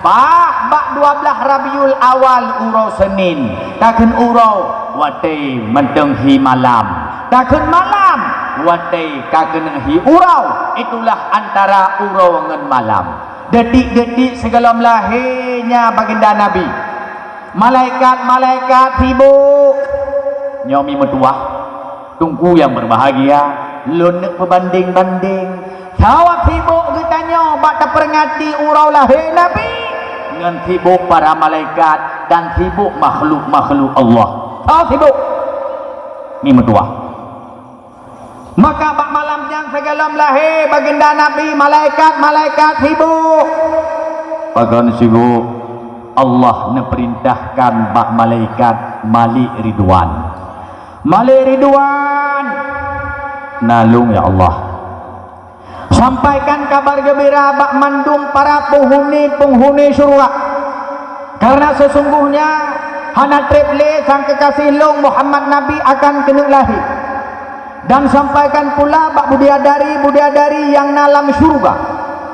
bak 12 Rabiul Awal urau Senin takun urau wadai mendenghi malam takun malam wadai kagenghi urau. Itulah antara urau dengan malam. Detik-detik sebelum lahirnya baginda Nabi, malaikat-malaikat sibuk nyomi metuah tunggu yang berbahagia lunek berbanding-banding jawab sibuk kitanya bak terperingati urau lahir Nabi dengan sibuk para malaikat dan sibuk makhluk-makhluk Allah. Sibuk ni metuah. Maka bak malam yang segala lahir baginda Nabi, malaikat-malaikat sibuk. Bagan sibuk, Allah neperintahkan bak malaikat Malik Ridwan. Malik Ridwan, nalung ya Allah. Sampaikan kabar gembira bak mandung para penghuni surga. Karena sesungguhnya hana triple sang kekasih long Muhammad Nabi akan kena lahir. Dan sampaikan pula bak budiadari yang nalam surga,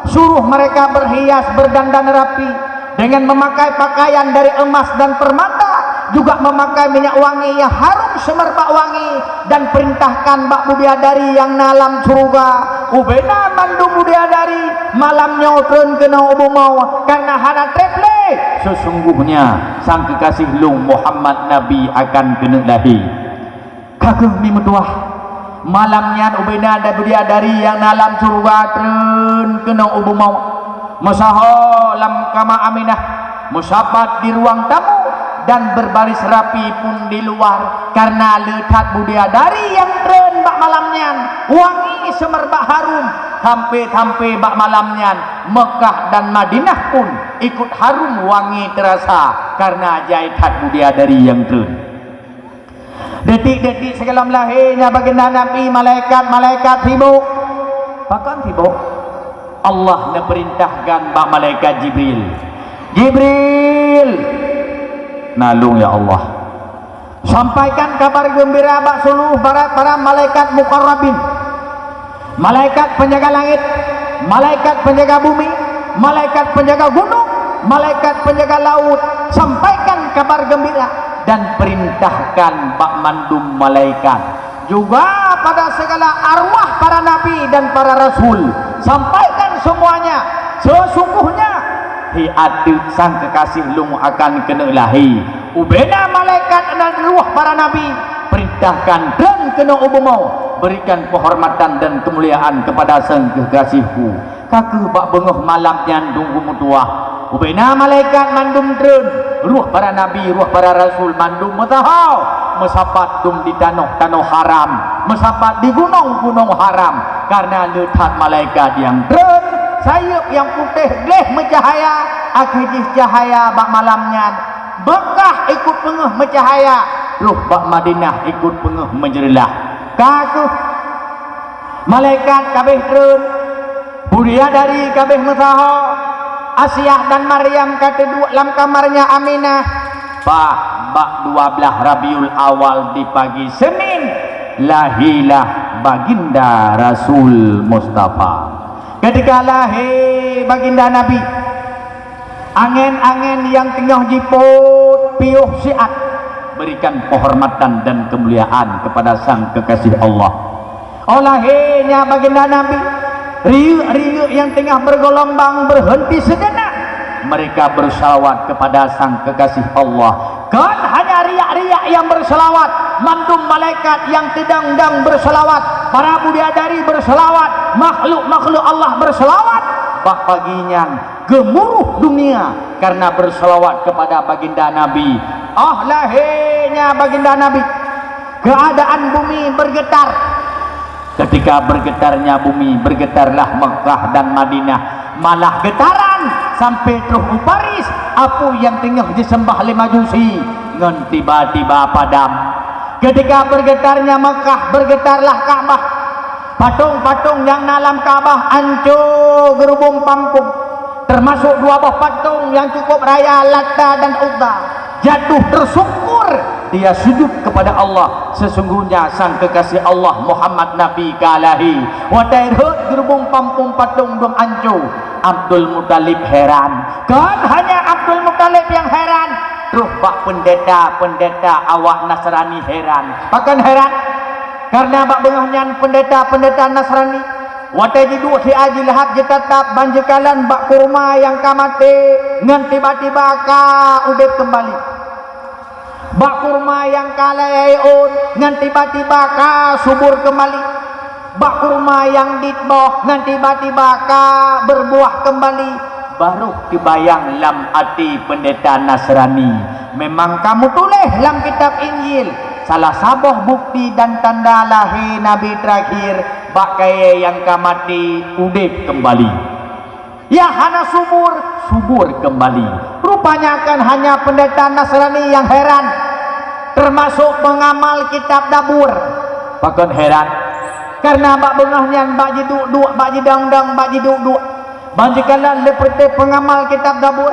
suruh mereka berhias berdandan rapi dengan memakai pakaian dari emas dan permata, juga memakai minyak wangi yang harum semerbak wangi, dan perintahkan bak budiadari yang nalam surga ubena mandung budiadari malamnya turun kena ubumau karena hana triple sesungguhnya sang kekasih long Muhammad Nabi akan kena lahir. Kagum ni metuah malamnya ubena ada budiadari yang dalam surga tren kena ubu mau masaho lam kama Aminah musabat di ruang tamu dan berbaris rapi pun di luar karena lekat budiadari yang tren bak malamnya wangi semerbak harum hampe bak malamnya Mekah dan Madinah pun ikut harum wangi terasa karena jaitat budiadari yang tren. Detik-detik sebelum lahirnya baginda Nabi, malaikat-malaikat sibuk. Bahkan sibuk Allah memerintahkan bak malaikat Jibril nalung ya Allah, sampaikan kabar gembira bak seluruh para malaikat muqarrabin, malaikat penjaga langit, malaikat penjaga bumi, malaikat penjaga gunung, malaikat penjaga laut. Sampaikan kabar gembira dan perintahkan bak mandum malaikat juga pada segala arwah para nabi dan para rasul, sampaikan semuanya sesungguhnya hiatu sang kekasih lung akan kena lahir ubena malaikat dan arwah para nabi. Perintahkan dan kena ubumau berikan penghormatan dan kemuliaan kepada sang kekasihku. Kaku bak bengah malamnya tunggu mutuah ubena malaikat mandum dren ruh para nabi, ruh para rasul mandum metahau mesapat dum di tanah haram, mesapat di gunung haram karena letak malaikat yang dren sayap yang putih gleh mencahaya akhirnya cahaya bak malamnya Bekah ikut pengeh mencahaya ruh bak Madinah ikut pengeh menjerilah. Kaku malaikat kabeh dren budiadari kabeh metahau Asyah dan Maryam kata dua dalam kamarnya Aminah. Bak 12 Rabiul Awal di pagi Senin lahirlah baginda Rasul Mustafa. Ketika lahir baginda Nabi, angin-angin yang tengah jiput piuh siat berikan penghormatan dan kemuliaan kepada sang kekasih Allah. Lahirnya baginda Nabi, riuk-riuk yang tengah bergelombang berhenti sejenak. Mereka bersalawat kepada sang kekasih Allah. Kan hanya riak-riak yang bersalawat, mandum malaikat yang tedang-dang bersalawat, para budiadari bersalawat, makhluk-makhluk Allah bersalawat. Bak paginya gemuruh dunia karena bersalawat kepada baginda Nabi. Lahirnya baginda Nabi, keadaan bumi bergetar. Ketika bergetarnya bumi, bergetarlah Mekah dan Madinah. Malah getaran sampai terus Paris apa yang tengah disembah oleh Majusi ngan tiba-tiba padam. Ketika bergetarnya Mekah, bergetarlah Ka'bah. Patung-patung yang dalam Ka'bah hancur gerubung pampung, termasuk 2 buah patung yang cukup raya Lata dan Uzza jatuh tersungkur. Dia sujud kepada Allah. Sesungguhnya sang kekasih Allah Muhammad Nabi kalahi wadairut gerubung pampung patung dum ancu. Abdul Muttalib heran, kan hanya yang heran. Terus bak pendeta awak Nasrani heran. Bahkan heran karena bak bengahnya pendeta Nasrani. Watai jidu si Haji Lahab je tetap banjekalan bak kurma yang kamate ngan tiba-tiba ka udep kembali. Bak kurma yang kalaiun ngan tiba-tiba ka subur kembali. Bak kurma yang ditboh ngan tiba-tiba ka berbuah kembali. Baru dibayang lam hati pendeta Nasrani. Memang kamu tulis dalam kitab Injil salah sabah bukti dan tanda lahir Nabi terakhir bak kaya yang kamati udip kembali. Ya hana subur kembali. Rupanya kan hanya pendeta Nasrani yang heran, termasuk pengamal kitab Dabur. Bahkan heran karena bak bengahnya bak jiduk bak jidang-dang bak jiduk banjikalan leperte pengamal kitab Dabur.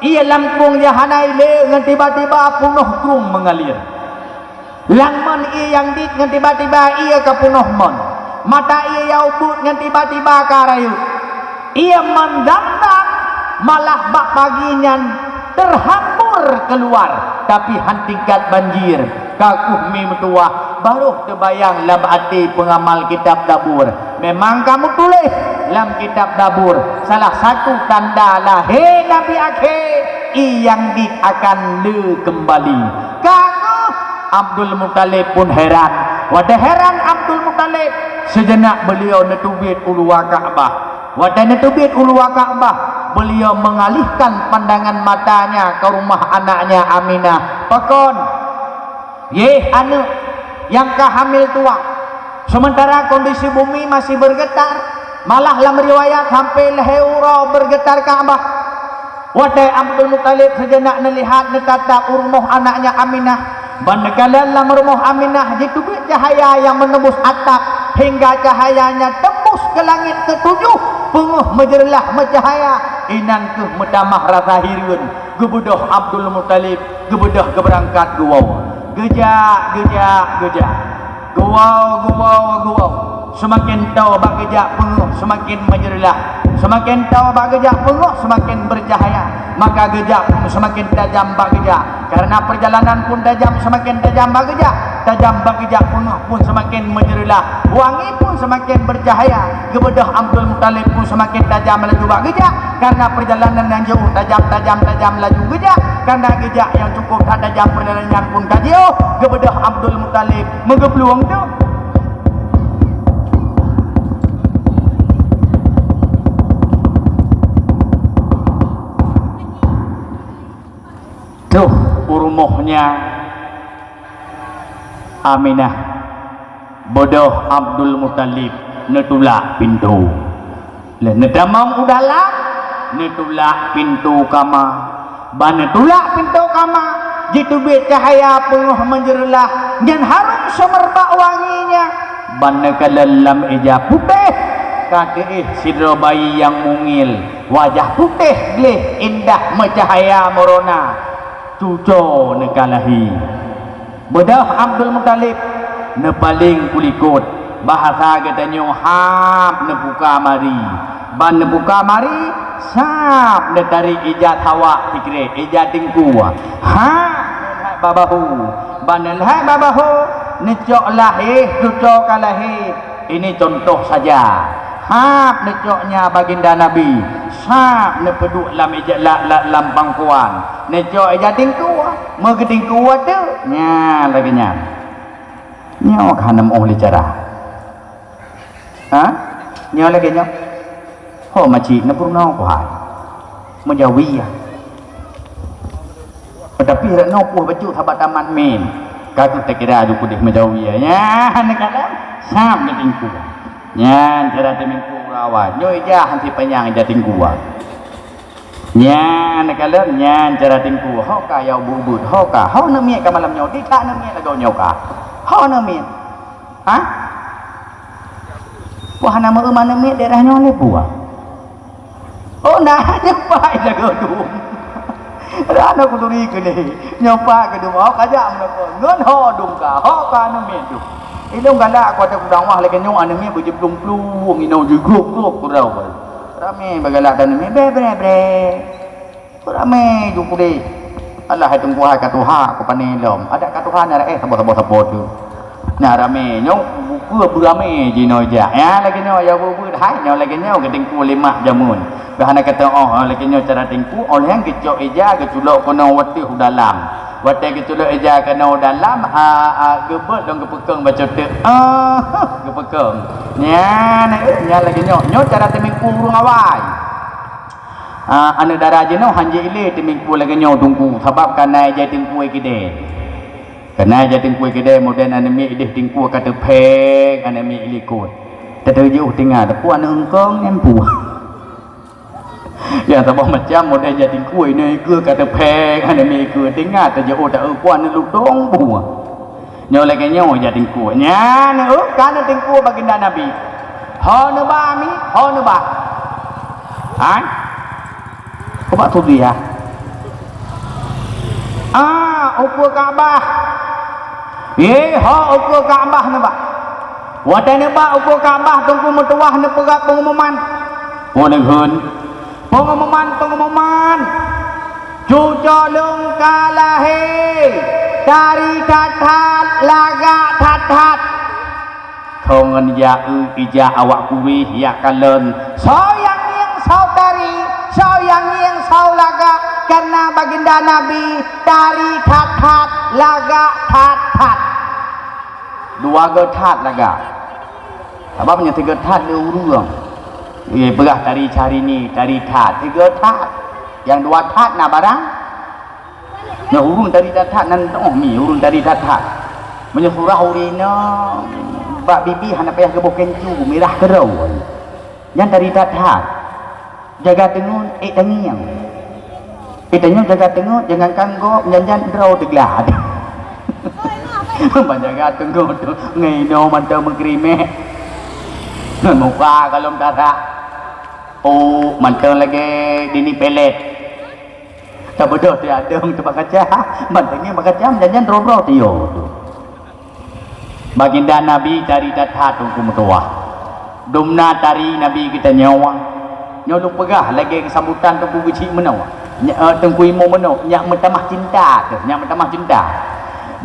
Ia langkung jahanai le ngan tiba-tiba punuh grung mengalir. Langman ia yang dit ngan tiba-tiba ia ke punuh mon. Mata ia yang ubut ngan tiba-tiba ke rayu. Ia mendandang malah bak paginya terhambur keluar. Tapi hantikat banjir kakuh mi metuah. Baru terbayang lam hati pengamal kitab Dabur. Memang kamu tulis dalam kitab Dabur salah satu tanda lahir Nabi akhir yang akan le kembali. Kaguh Abdul Muttalib pun heran. Wadah heran Abdul Muttalib sejenak beliau netubit ulua Ka'bah. Wadah netubit ulua Ka'bah beliau mengalihkan pandangan matanya ke rumah anaknya Aminah. Pakon ye anak yang kehamil tua. Sementara kondisi bumi masih bergetar, malah dalam riwayat sampai leheura bergetar Ka'bah. Wadai Abdul Muttalib sejenak melihat netatap rumah anaknya Aminah. Bandekalan dalam rumah Aminah ditubik cahaya yang menembus atap hingga cahayanya tembus ke langit ketujuh. Penguh menjerlah mencahaya. Inan ke medamah rasa hirun. Gebudah Abdul Muttalib, gebudah keberangkat guau. Gejak. Guau. Semakin tahu bak gejak penguh semakin menjerlah. Semakin tahu bak gejak penguh semakin bercahaya. Maka gejak pun semakin tajam bak gejak. Karena perjalanan pun tajam semakin tajam bak gejak. Tajam bak gejak penguh pun semakin menjerlah. Wangi pun semakin bercahaya. Gebedah Abdul Muttalib pun semakin tajam melaju bak gejak. Karena perjalanan yang jauh tajam laju gejak. Karena gejak yang cukup tajam perjalanan pun kajauh. Gebedah Abdul Muttalib mengebluang tu. Tuh rumahnya Aminah. Bodoh Abdul Muttalib netulak pintu. Nedamam udahlah netulak pintu kama. Ban netulak pintu kama. Jitu bit cahaya penguh menjerlah dan harum semerbak wanginya. Ban kelalam eja putih. Kaki sidro bayi yang mungil. Wajah putih gleh indah mencahaya morona. Cuco nekalahi. Bedah Abdul Muttalib nepaling kulikut. Bahasa katanya hap nebuka mari. Ban nebuka mari sap netari ijat hawa fikre ijat tingkuwa. Ha babahu. Ban hai babahu necok lahir cuco kalahi. Ini contoh saja. Hap necoknya baginda Nabi. Sap nepeduk lam ijat lam pangkuan. Necok ijat tingkuwa. Mengeting kuat tu. Nya lagi nya. Nyok hanam oleh cara. Ha? Nyok lagi nyok. Ho macik na purna ko hai. Menjawi ya. Tetapi rak no puh baju thabat taman men. Katu tak kira ju kudih menjawi ya. Nya nekala sam ngeting kuwa. Nya cara temingku rawa. Nyo ija hanti penyang ija tingkuwa. Nya nekala nya cara tingku. Ho ka yau bubut. Ho ka. Ho na mie ka malam nyo. Di ka na mie lago nyo ka. Ho na mie. Ha? Wah nama mana mie daerahnya oleh buah. Oh nah nyopai lagu dum. Rana ku turi ke ni. Nyopai ke dum. Ho kajak nak ngon ho dum ka. Ho ka na mie dum. Ilung galak aku ada kudang wah lagi nyo ane mie baju plung-plung ino ju grup ku rau. Rame bagalak dan mie bre. Ramai juga deh. Allah hai tunggu hai katuha ko panilom. Ada katuha na sabo tu. Na rame nyo buku berame jino ja. Ya lagi nyo ya buku hai nyo lagi nyo ketingku 5 jamun. Bahana kata lagi nyo cara tingku oleh yang kecok eja keculok kono wati dalam. Wati keculok eja kono dalam gebet dong kepekeng baca tek. Kepekeng. Nya lagi nyo cara temingku urung awai. Anak darah je no hanje ile temingku lagi nyo tunggu sebab kana je tingku kide. Karena je tingku kide moden anemi ideh tingku kata peng anemi ilikut. Tertuju tinggal depu anak engkong nempu. Yang sabah macam moden je tingku ini ke kata peng anemi ke tinggal terjauh tak kuan lutong bu. Nyo lagi nyo je tingku. Nya ne kana tingku baginda Nabi. Ha ne ba mi, ha ne ba. Kau buat tu dia. Ukur Kaabah. Ukur Kaabah ni bah. Wadah ni bah ukur Kaabah tunggu metuah ni perak pengumuman. Pengumuman. Cuca lung kalahe. Dari tathat laga tathat. Thongan ya ija awak kuwi ya kalen. Sayang yang saudari, sayang yang saulaga. Karena baginda Nabi dari tat-tat laga tat-tat 2 tat laga sebabnya 3 tat dia urung berah dari cari ni dari tat 3 tat yang 2 tat nak barang nak urung dari tat-tat nan mi urung dari tat-tat menyurah urina bak bibi hana payah gebok kencu merah kerau yang dari tat-tat jaga tengun tangiang kitanya jaga tengok jangan kanggo jangan draw teglah menjaga tengok tu ngino mantau mengkrime muka kalau tara mantau lagi dini pelet tak bodoh dia ada tempat kaca mantengnya macam jangan draw tio baginda Nabi dari dathat hukum tua dumna dari Nabi kita nyawa nyolong pegah lagi sambutan tu kecil menawa tengku imu meno nyak mentamah cinta tu nyak mentamah cinta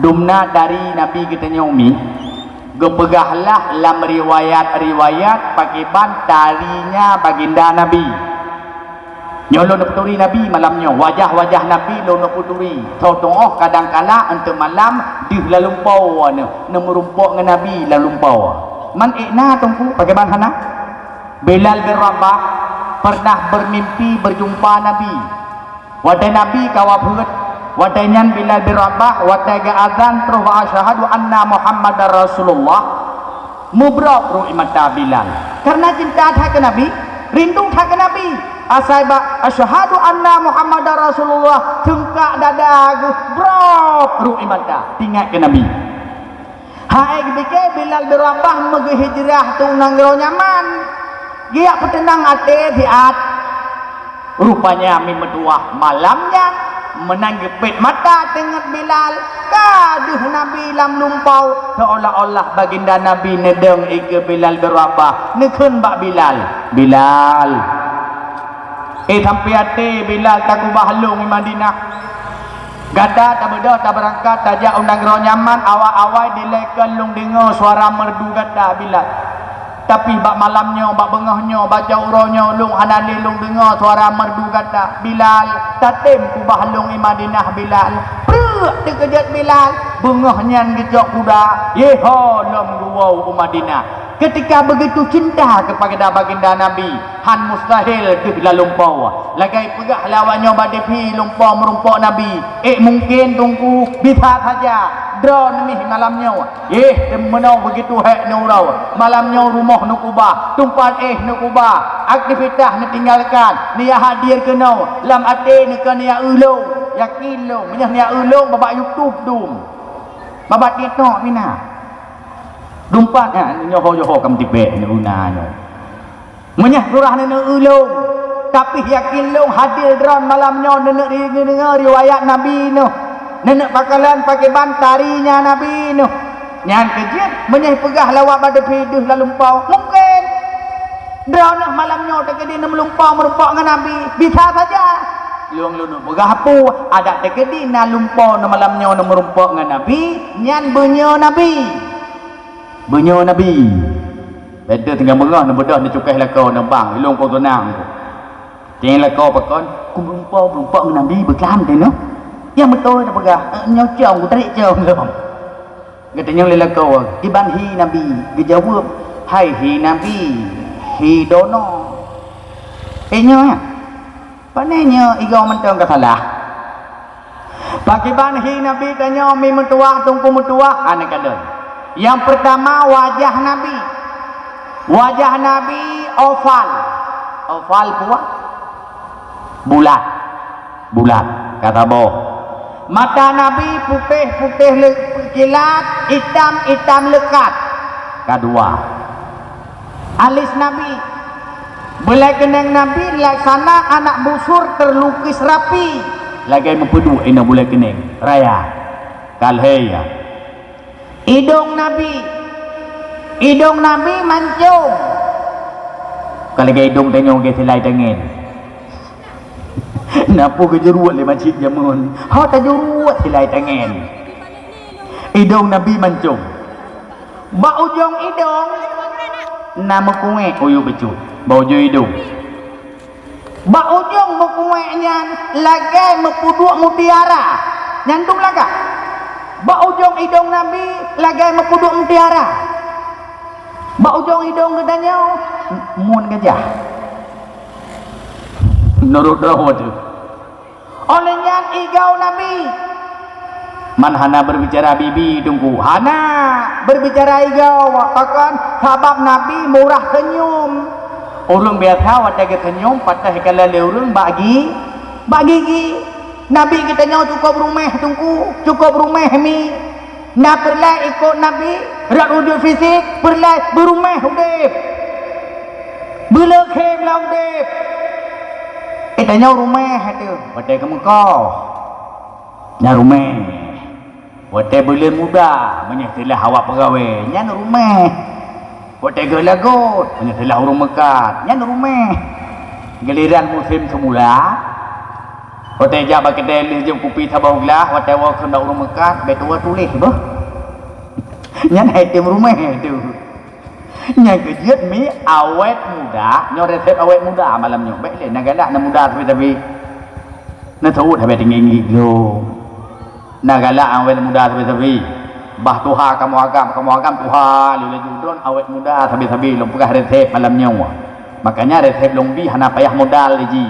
dumna dari Nabi kita nyomi gepegahlah dalam riwayat pakiban tarinya baginda Nabi nyolong puturi Nabi malamnya wajah Nabi lo puturi tau kadang-kala untuk malam di lalumpau merumpok dengan Nabi lalumpau man ikna tungku pakiban hana Bilal bin Rabah pernah bermimpi berjumpa Nabi. Wadai Nabi kawabhut, wadai nyan Bilal bin Rabah, wadai ga azan terus wa asyhadu anna Muhammadar Rasulullah. Mubrok ru imata Bilal. Karena cinta ke Nabi, rindu ke Nabi. Asaiba asyhadu anna Muhammadar Rasulullah, tengkak dada brok ru imata tinggal ke Nabi. Hai bike Bilal bin Rabah megi hijrah tu nang Nyaman. Dia petenang ate diat rupanya mi medua malamnya menanggepit mata tengok Bilal kaduh Nabi lam lumpau seolah-olah baginda Nabi nedeng ike Bilal berabah nekun bak Bilal sampai ate Bilal tak ubah long di Madinah gada tak beda tak berangkat tajak undang Nyaman awal-awal dilekan lung dengar suara merdu gada Bilal tapi bak malamnya bak bengahnya baca uronya lung hanali lung dengar suara merdu kata Bilal tatim ku bahlung di Madinah Bilal prek dikejut Bilal bengahnya ngejok kuda yeho lom guwau Madinah ketika begitu cinta kepada baginda Nabi han mustahil ke lalumpau lagai pegah lawannya badipi lumpau merumpok Nabi mungkin tunggu bisa saja drone ni malamnya menau begitu hek nurau malamnya rumah nukubah tumpat nukubah aktivitas ni tinggalkan dia hadir ke nau lam ate ni ke nia ulung yakin lo menyah nia ulung babak YouTube dum babak TikTok mina dumpat nyoho kam tipe ni unanya menyah surah ni ulung tapi yakin lo hadir drone malamnya dengar riwayat Nabi no nenek bakalan pakai bantarinya Nabi Nuh nyan kejut menyai pegah lawak pada piduh lalumpau mungkin drone malamnya tak dia melumpau merumpok dengan Nabi bisa saja luang lunuk bergapu ada tegedi na lumpa na malamnya na merumpak dengan Nabi nyan bunyo Nabi beda tinggal merah na bedah na cukai lakau na bang ilung kau tenang jangan lakau pakon ku merumpak dengan Nabi berkelam tu no yang betul dah pegah nyocong ku tarik cong lom katanya oleh lakau iban hi Nabi dia jawab hai hi Nabi hi dono nya panenya igau mentang kasalah pakai banhi Nabi tanya mi mentua tungku mentua anak kadon yang pertama wajah Nabi oval puas bulat kata boh mata Nabi putih kilat hitam lekat kedua alis Nabi belai kenang Nabi laksana anak busur terlukis rapi lagi mempedu ina boleh kenang raya kalheya hidung Nabi mancung kalau ke hidung tengok ke selai tengin napa ke jeruat le masjid jamun tak jeruat selai tengin hidung Nabi mancung ba ujung hidung nama kue uyu becut bau hidung ba ujung mukuenya lagi mepuduk mutiara nyantung laga ba ujung hidung Nabi lagi mepuduk mutiara ba ujung hidung gedanya mun gajah menurut rawat oleh nyan igau Nabi man hana berbicara bibi tunggu hana berbicara igau takkan sabab Nabi murah senyum orang biasa wadah ke senyum patah kalau orang bagi Nabi kita nyaw cukup rumah mi nak perlah ikut Nabi rak wujud fisik perlah berumah udip bila kem lah udip kita nyaw rumah tu wadah ke Mekah nyaw rumah wadah bulan muda menyesilah awak pegawai nyaw rumah wadah ke lagut menyesilah orang Mekah nyaw rumah giliran musim semula wadah jabak kedai jom kopi tabau gelah wadah awak kena orang Mekah betul tulis bah nyaw item rumah tu nyaw kejut mi awet muda nyaw resep awet muda malamnya baik le nak galak nak muda tapi nak tahu dah betul nginggi lo nak galak awet muda tapi bah tuha kamu agam tuha lula judron awet muda tapi long pegah resep malamnya makanya resep long bi hana payah modal lagi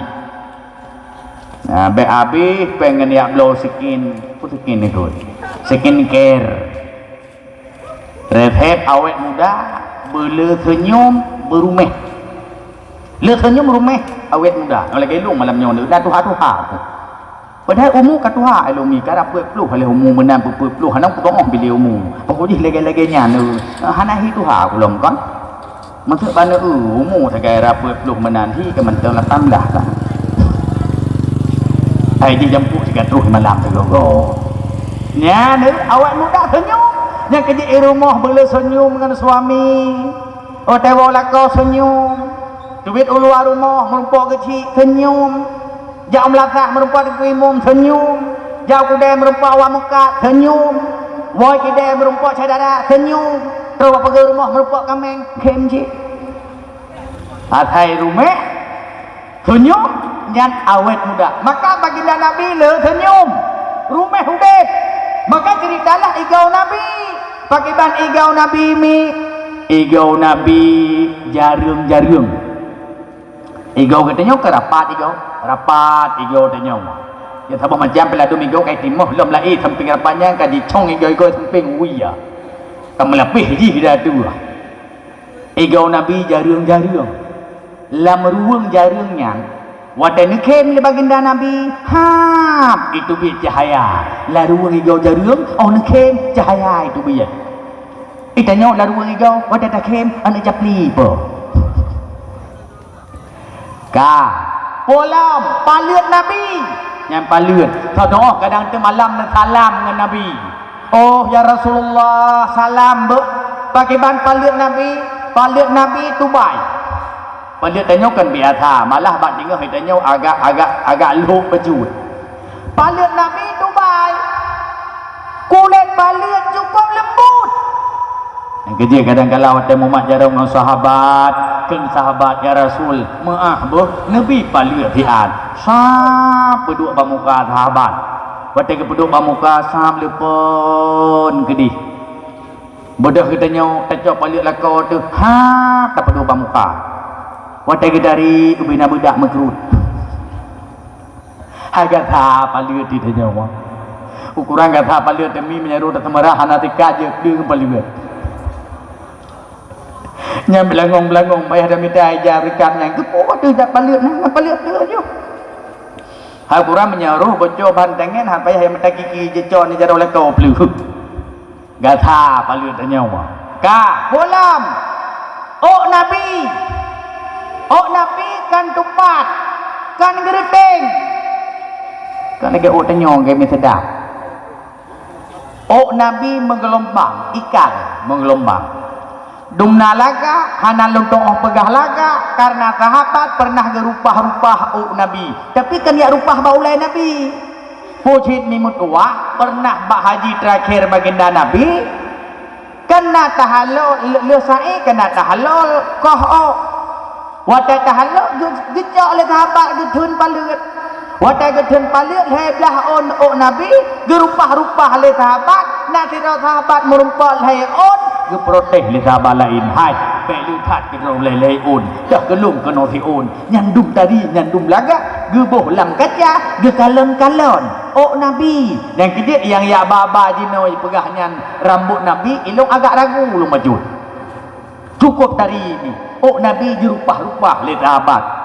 BAB pengen ya blow skin itu skin care resep awet muda bela senyum berumeh le senyum rumeh awet muda oleh gelung malamnya dah tuha padahal umur katuha elumi karap pelu oleh umur menang pelu hanang putong bila umur pokoknya lagi-laginya hana hi tuha belum kan maksud bana umur segai rapet pelu menanti ke mentang 18 lah hai di jemput sikat terus malam tegogo nya awak muda senyum yang kerja di rumah boleh senyum dengan suami tewa lakau senyum duit uluar rumah merumpuk kecil senyum jauh melasak merumpuk di imum senyum jauh kudai merumpuk awak muka senyum woi kidai merumpuk cadara senyum terus pergi rumah merumpuk kameng kemji atai rumah senyum dan awet muda maka baginda Nabi le senyum rumah hudib maka ceritalah igau Nabi pakai ban igau Nabi mi igau Nabi jarum igau katanya kerapat igau tanya ya sabah macam peladu igau kai timah lom lai samping rapanya ka di chong igau samping uya kamu lebih ji dah tu igau Nabi jarum lam ruang jarumnya wadah nekem le baginda Nabi hap itu bi cahaya la ruang igau jarum nekem cahaya itu bi itanya la ruang igau wadah takem anak japli po ka polam palut Nabi yang palut sadoh kadang tu malam nak salam dengan Nabi ya Rasulullah salam be pakai ban palut Nabi tu baik Palit tanya kan biasa, malah bak dengar tanya agak luh bejut. Palit Nabi Dubai, kulit palit cukup lembut. Yang kerja kadang-kadang ada mumat jarang dengan sahabat, kan sahabat ya Rasul, maaf boh, Nabi palit tian. Sap berdua bamuka sahabat. Waktu ke berdua bamuka sap lepon kedih. Bodoh katanya tak palit lakau tu, ha tak berdua bamuka. Watai dari ubina budak megrut. Harga tha palir di tanya wa. Ukuran kata palir demi menyeru datang marah nanti kaje dengan palir. Nyam belangong mai ada minta ajar rekam yang tu oh tu dak palir nang palir tu aja. Hal kurang menyeru boco bantengen sampai yang minta kiki jecon ni jaro lekau pelu. Gata palir tanya wa. Ka bolam. Oh Nabi. Oh Nabi kan tupat, kan geriting, kan lagi oh tenyong kami sedap. Oh Nabi menggelombang, ikan menggelombang. Dumna laga, hana lontong oh pegah laga, karena sahabat pernah gerupah-rupah oh Nabi. Tapi kan ya rupah baulai Nabi. Pujit mimut tua, pernah bak haji terakhir baginda Nabi. Kena tahalul, lesai kena tahalul, koh oh. Watai tahaluk gejak oleh sahabat gedun palut. Watai gedun palut heblah on Nabi gerupah-rupah oleh sahabat. Nanti sahabat merumpal hai on geproteh oleh sahabat lain. Hai belu tat ke lelai on. Dah gelung ke noti on. Nyandum tadi nyandum laga geboh lam kaca gekalon-kalon. Oh Nabi. Dan kejut yang ya baba jinoi pegahnya rambut Nabi ilung agak ragu lu maju. Cukup dari ini. Oh Nabi dirupah-rupah oleh sahabat.